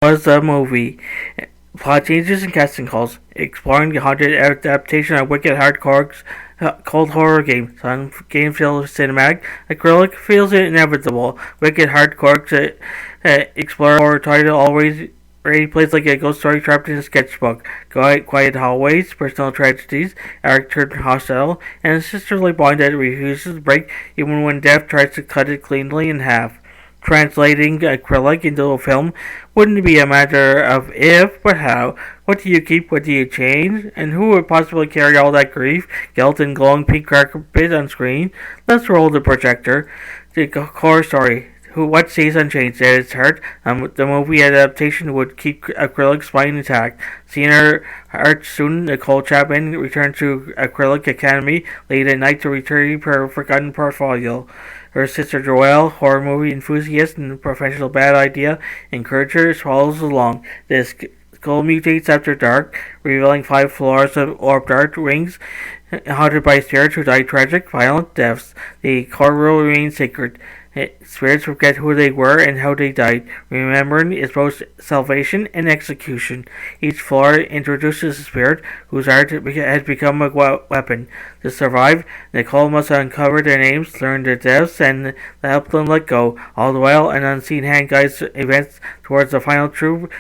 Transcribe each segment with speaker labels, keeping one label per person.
Speaker 1: was the movie. Plot changes and casting calls, exploring the haunted adaptation of Wicked Hardcorg's cold horror game. Some games feel cinematic. Acrylic feels inevitable. Wicked Hardcorg's explorer horror title always really plays like a ghost story trapped in a sketchbook. Quiet hallways, personal tragedies, Eric turned hostile, and a sisterly bond that refuses to break even when death tries to cut it cleanly in half. Translating acrylic into a film wouldn't be a matter of if, but how. What do you keep, what do you change, and who would possibly carry all that grief, guilt, and glowing pink carpet on screen? Let's roll the projector. The core story. What stays unchanged at its heart? The movie adaptation would keep Acrylic's spine intact. Senior art student Nicole Chapman returned to Acrylic Academy late at night to retrieve her forgotten portfolio. Her sister Joelle, horror movie enthusiast and professional bad idea, encouraged her to follow along. This school mutates after dark, revealing 5 floors of orb art rings haunted by spirits who die tragic, violent deaths. The core rule remains sacred. Spirits forget who they were and how they died. Remembering is both salvation and execution. Each floor introduces a spirit whose art has become a weapon. To survive, Nicole must uncover their names, learn their deaths, and help them let go. All the while, an unseen hand guides events towards the final truth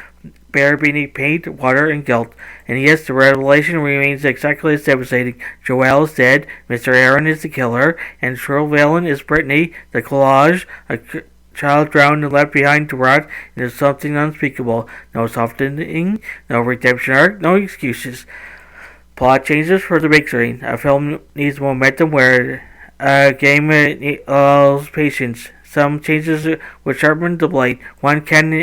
Speaker 1: buried beneath paint, water, and guilt. And yes, the revelation remains exactly as devastating. Joelle is dead, Mr. Aaron is the killer, and the true villain is Brittany, the collage, a child drowned and left behind to rot into something unspeakable. No softening, no redemption arc, no excuses. Plot changes for the big screen. A film needs momentum where a game allows patience. Some changes would sharpen the blade. One canon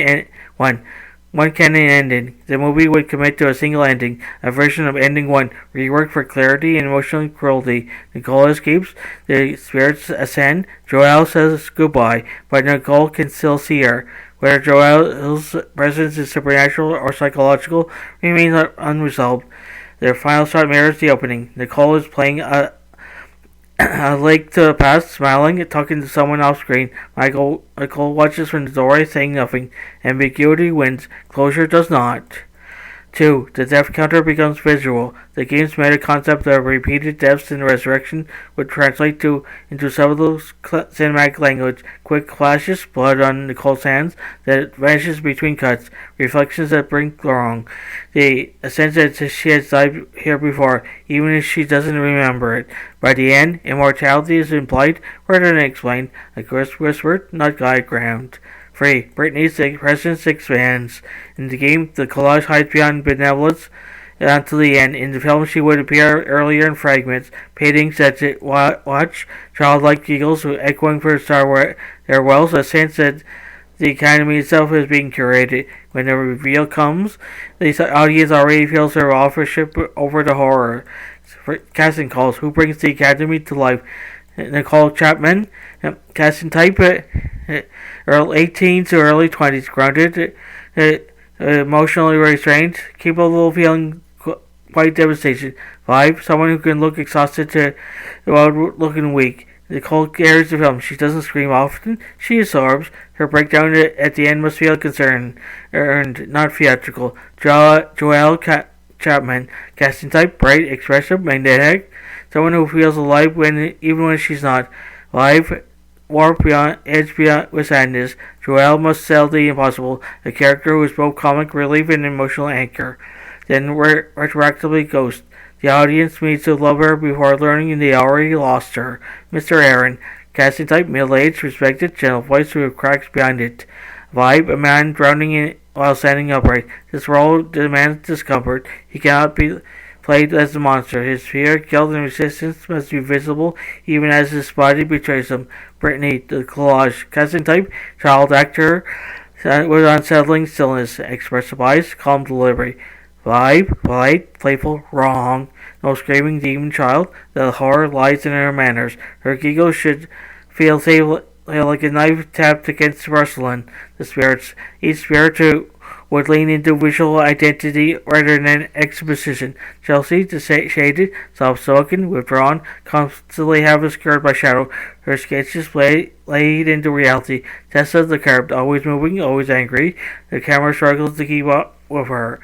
Speaker 1: ending. The movie would commit to a single ending, a version of ending 1, reworked for clarity and emotional cruelty. Nicole escapes, the spirits ascend, Joelle says goodbye, but Nicole can still see her. Whether Joelle's presence is supernatural or psychological remains unresolved. Their final shot mirrors the opening. Nicole is playing a lake to the past, smiling, talking to someone off screen. Nicole watches from the doorway, saying nothing. Ambiguity wins. Closure does not. 2. The death counter becomes visual. The game's meta concept of repeated deaths and resurrection would translate into subtle cinematic language. Quick flashes, blood on Nicole's hands that vanishes between cuts, reflections that bring wrong. The sense that she has died here before, even if she doesn't remember it. By the end, immortality is implied rather than explained, a ghost whispered, not diagrammed. 3. Brittany's presence expands. In the game, the collage hides beyond benevolence until the end. In the film, she would appear earlier in fragments, paintings that watch, childlike giggles echoing for their wells, a sense that the Academy itself is being curated. When the reveal comes, the audience already feels their authorship over the horror. Casting calls. Who brings the Academy to life? Nicole Chapman. Casting type. Early 18s to early 20s, grounded, emotionally restrained, capable of feeling quite devastation. 5. Someone who can look exhausted while looking weak. Nicole carries the film. She doesn't scream often. She absorbs. Her breakdown at the end must feel concern earned, not theatrical. Joelle Chapman, casting type, bright, expressive, magnetic. Someone who feels alive even when she's not. 5. Warp beyond edge beyond with sadness. Joelle must sell the impossible, a character who is both comic relief and emotional anchor. Then retroactively ghost. The audience needs to love her before learning they already lost her. Mr. Aaron, casting type, middle-aged, respected, gentle voice with cracks behind it. Vibe, a man drowning while standing upright. This role demands discomfort. He cannot be played as a monster. His fear, guilt, and resistance must be visible even as his body betrays him. Brittany, the collage. Casting type, child actor with unsettling stillness. Expressive eyes, calm delivery. Vibe, polite, playful, wrong. No screaming demon child. The horror lies in her manners. Her giggles should feel safe like a knife tapped against porcelain. The spirits. Each spirit would lean into visual identity rather than exposition. Chelsea, the shaded, soft-spoken, withdrawn, constantly half obscured by shadow, her sketches laid into reality. Tessa, the curved, always moving, always angry. The camera struggles to keep up with her.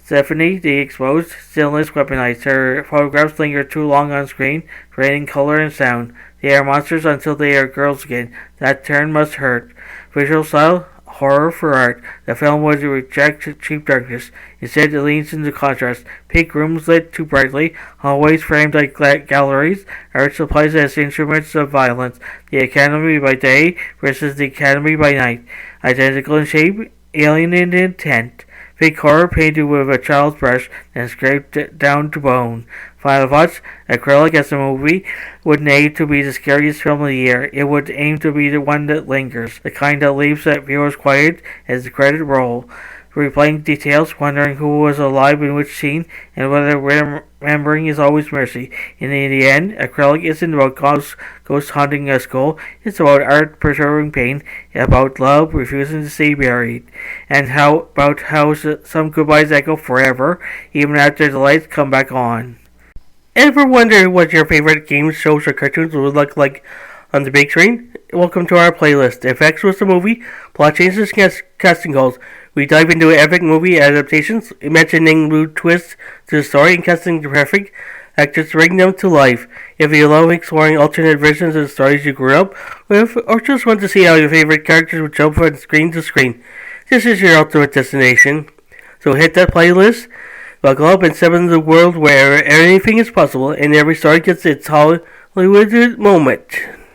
Speaker 1: Stephanie, the exposed, stillness weaponized. Her photographs linger too long on screen, draining color and sound. They are monsters until they are girls again. That turn must hurt. Visual style, horror for art. The film would reject cheap darkness. Instead, it leans into contrast. Pink rooms lit too brightly, hallways framed like galleries, art supplies as instruments of violence. The Academy by day versus the Academy by night. Identical in shape, alien in intent. Fake horror painted with a child's brush and scraped down to bone. Final thoughts: Acrylic as a movie would aim to be the scariest film of the year. It would aim to be the one that lingers, the kind that leaves that viewers quiet as the credit roll, replaying details, wondering who was alive in which scene, and whether remembering is always mercy. In the end, Acrylic isn't about ghosts haunting a skull. It's about art preserving pain, about love refusing to stay buried, and how some goodbyes echo forever, even after the lights come back on. Ever wonder what your favorite games, shows, or cartoons would look like on the big screen? Welcome to our playlist. If X was the movie, plot changes, casting calls. We dive into epic movie adaptations, imagining new twists to the story and casting the perfect actors to bring them to life. If you love exploring alternate versions of the stories you grew up with, or just want to see how your favorite characters would jump from screen to screen, this is your ultimate destination. So hit that playlist, buckle up, and step into the world where anything is possible and every story gets its Hollywood moment.